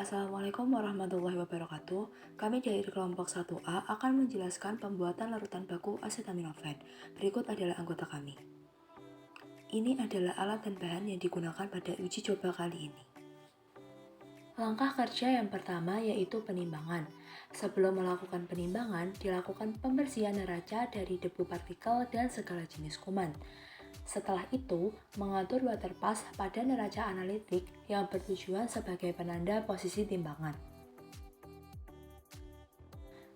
Assalamualaikum warahmatullahi wabarakatuh. Kami dari kelompok 1A akan menjelaskan pembuatan larutan baku acetaminophen. Berikut adalah anggota kami. Ini adalah alat dan bahan yang digunakan pada uji coba kali ini. Langkah kerja yang pertama yaitu penimbangan. Sebelum melakukan penimbangan, dilakukan pembersihan neraca dari debu partikel dan segala jenis kuman. Setelah itu, mengatur water pass pada neraca analitik yang bertujuan sebagai penanda posisi timbangan.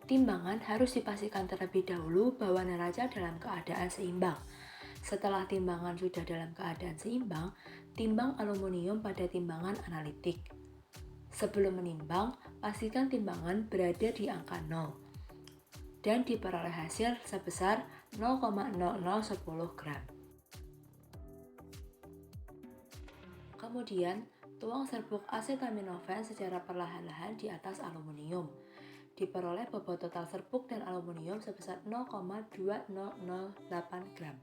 Timbangan harus dipastikan terlebih dahulu bahwa neraca dalam keadaan seimbang. Setelah timbangan sudah dalam keadaan seimbang, timbang aluminium pada timbangan analitik. Sebelum menimbang, pastikan timbangan berada di angka 0 dan diperoleh hasil sebesar 0,0010 gram. Kemudian, tuang serbuk acetaminophen secara perlahan-lahan di atas aluminium. Diperoleh bobot total serbuk dan aluminium sebesar 0,2008 gram.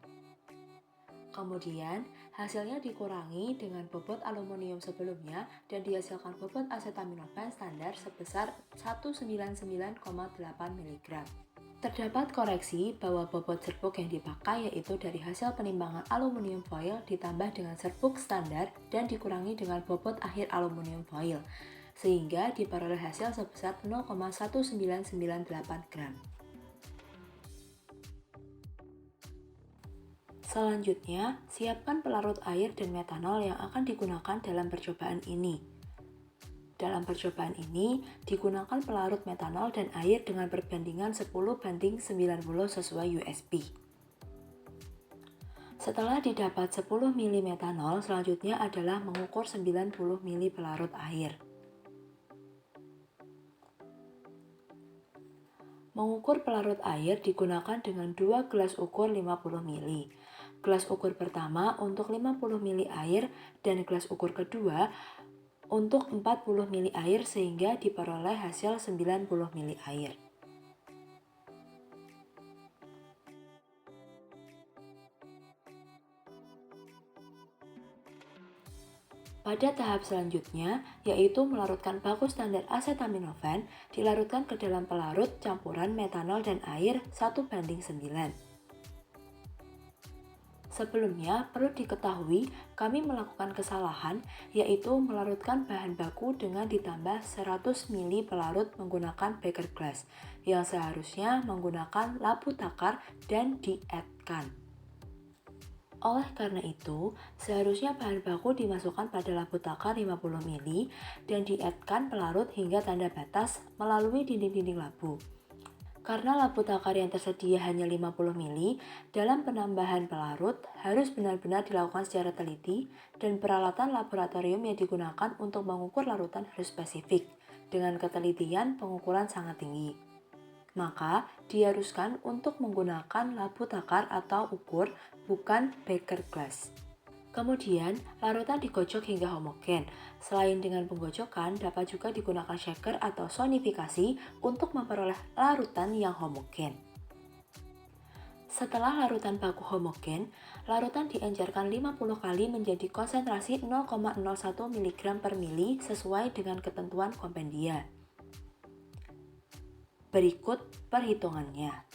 Kemudian, hasilnya dikurangi dengan bobot aluminium sebelumnya dan dihasilkan bobot acetaminophen standar sebesar 199,8 mg. Terdapat koreksi bahwa bobot serbuk yang dipakai yaitu dari hasil penimbangan aluminium foil ditambah dengan serbuk standar dan dikurangi dengan bobot akhir aluminium foil, sehingga diperoleh hasil sebesar 0,1998 gram. Selanjutnya, siapkan pelarut air dan metanol yang akan digunakan dalam percobaan ini. Dalam percobaan ini, digunakan pelarut metanol dan air dengan perbandingan 10:90 sesuai USP. Setelah didapat 10 ml metanol, selanjutnya adalah mengukur 90 ml pelarut air. Mengukur pelarut air digunakan dengan 2 gelas ukur 50 ml. Gelas ukur pertama untuk 50 ml air dan gelas ukur kedua untuk 40 ml air sehingga diperoleh hasil 90 ml air. Pada tahap selanjutnya, yaitu melarutkan baku standar acetaminophen, dilarutkan ke dalam pelarut campuran metanol dan air 1:9. Sebelumnya, perlu diketahui kami melakukan kesalahan, yaitu melarutkan bahan baku dengan ditambah 100 ml pelarut menggunakan beker glass, yang seharusnya menggunakan labu takar dan dietkan. Oleh karena itu, seharusnya bahan baku dimasukkan pada labu takar 50 ml dan dietkan pelarut hingga tanda batas melalui dinding-dinding labu. Karena labu takar yang tersedia hanya 50 ml, dalam penambahan pelarut harus benar-benar dilakukan secara teliti dan peralatan laboratorium yang digunakan untuk mengukur larutan harus spesifik, dengan ketelitian pengukuran sangat tinggi. Maka, diharuskan untuk menggunakan labu takar atau ukur, bukan beker glass. Kemudian, larutan digocok hingga homogen. Selain dengan penggocokan, dapat juga digunakan shaker atau sonifikasi untuk memperoleh larutan yang homogen. Setelah larutan baku homogen, larutan diencerkan 50 kali menjadi konsentrasi 0,01 mg per mili sesuai dengan ketentuan kompendia. Berikut perhitungannya.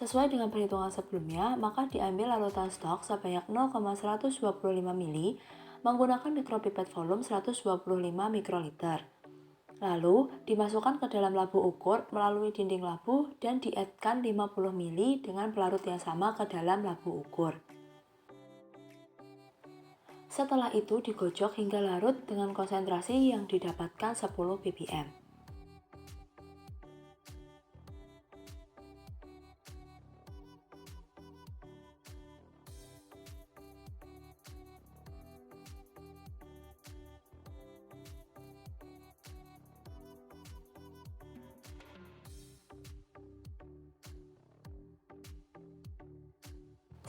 Sesuai dengan perhitungan sebelumnya, maka diambil larutan stok sebanyak 0,125 ml menggunakan mikropipet volume 125 mikroliter. Lalu, dimasukkan ke dalam labu ukur melalui dinding labu dan dietkan 50 ml dengan pelarut yang sama ke dalam labu ukur. Setelah itu digocok hingga larut dengan konsentrasi yang didapatkan 10 ppm.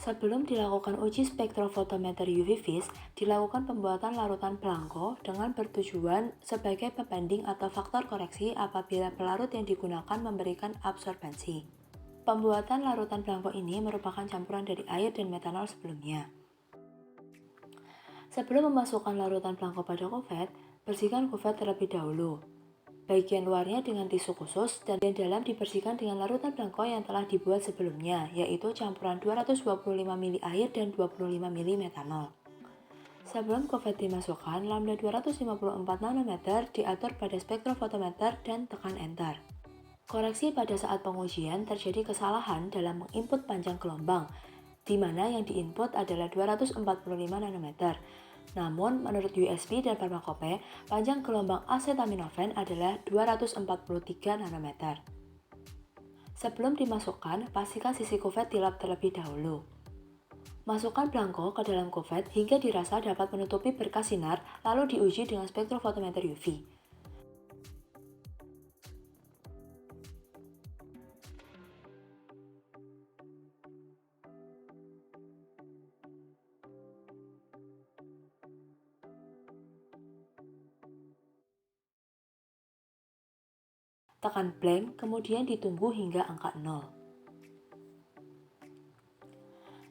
Sebelum dilakukan uji spektrofotometer UV vis, dilakukan pembuatan larutan blanko dengan bertujuan sebagai pembanding atau faktor koreksi apabila pelarut yang digunakan memberikan absorbensi. Pembuatan larutan belangko ini merupakan campuran dari air dan metanol sebelumnya. Sebelum memasukkan larutan belangko pada kuvet, bersihkan kuvet terlebih dahulu. Bagian luarnya dengan tisu khusus dan dalam dibersihkan dengan larutan belangko yang telah dibuat sebelumnya, yaitu campuran 225 ml air dan 25 ml metanol. Sebelum kuvet dimasukkan, lambda 254 nanometer diatur pada spektrofotometer dan tekan enter. Koreksi pada saat pengujian terjadi kesalahan dalam menginput panjang gelombang, di mana yang diinput adalah 245 nanometer. Namun, menurut USB dan Pharmacope, panjang gelombang acetaminophen adalah 243 nanometer. Sebelum dimasukkan, pastikan sisi kuvet dilap terlebih dahulu. Masukkan belangko ke dalam kuvet hingga dirasa dapat menutupi berkas sinar, lalu diuji dengan spektrofotometer UV. Tekan blank, kemudian ditunggu hingga angka 0.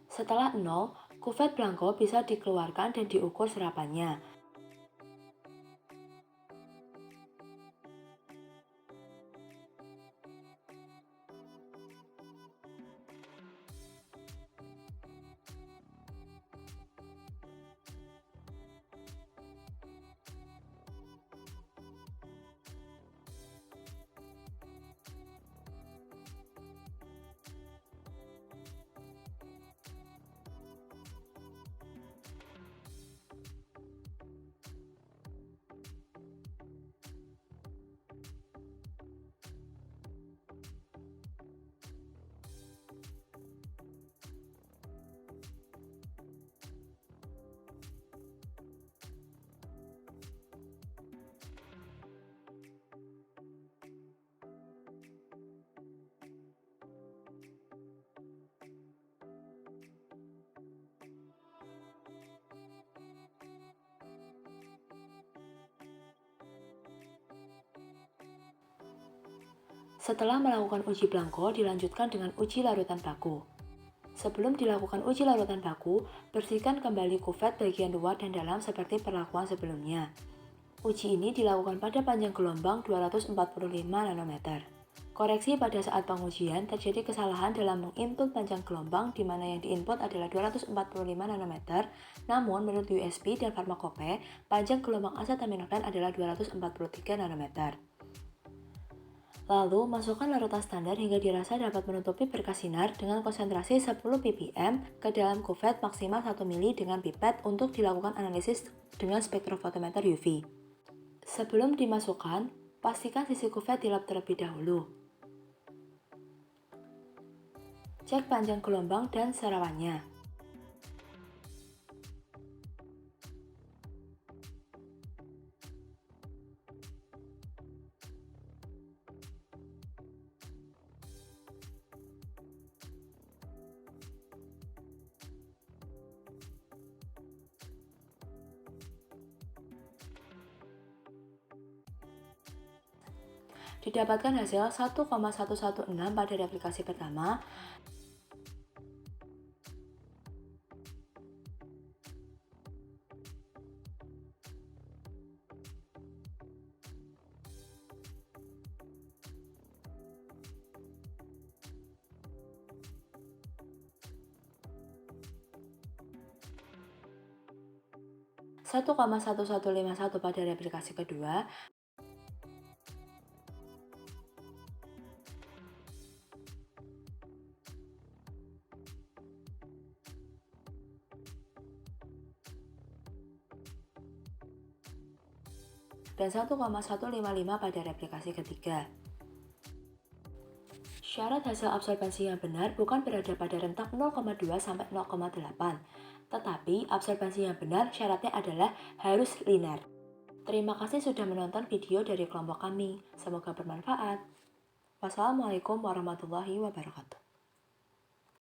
Setelah 0, kuvet belangko bisa dikeluarkan dan diukur serapannya. Setelah melakukan uji belangko, dilanjutkan dengan uji larutan baku. Sebelum dilakukan uji larutan baku, bersihkan kembali kuvet bagian luar dan dalam seperti perlakuan sebelumnya. Uji ini dilakukan pada panjang gelombang 245 nanometer. Koreksi pada saat pengujian terjadi kesalahan dalam menginput panjang gelombang di mana yang diinput adalah 245 nanometer, namun menurut USB dan Pharmacope, panjang gelombang acetaminophen adalah 243 nanometer. Lalu, masukkan larutan standar hingga dirasa dapat menutupi berkas sinar dengan konsentrasi 10 ppm ke dalam kuvet maksimal 1 ml dengan pipet untuk dilakukan analisis dengan spektrofotometer UV. Sebelum dimasukkan, pastikan sisi kuvet dilap terlebih dahulu. Cek panjang gelombang dan serapannya. Didapatkan hasil 1,116 pada replikasi pertama, satu 1,1151 pada replikasi kedua, dan 1,155 pada replikasi ketiga. Syarat hasil absorbensi yang benar bukan berada pada rentang 0,2 sampai 0,8, tetapi absorbensi yang benar syaratnya adalah harus linear. Terima kasih sudah menonton video dari kelompok kami. Semoga bermanfaat. Wassalamualaikum warahmatullahi wabarakatuh.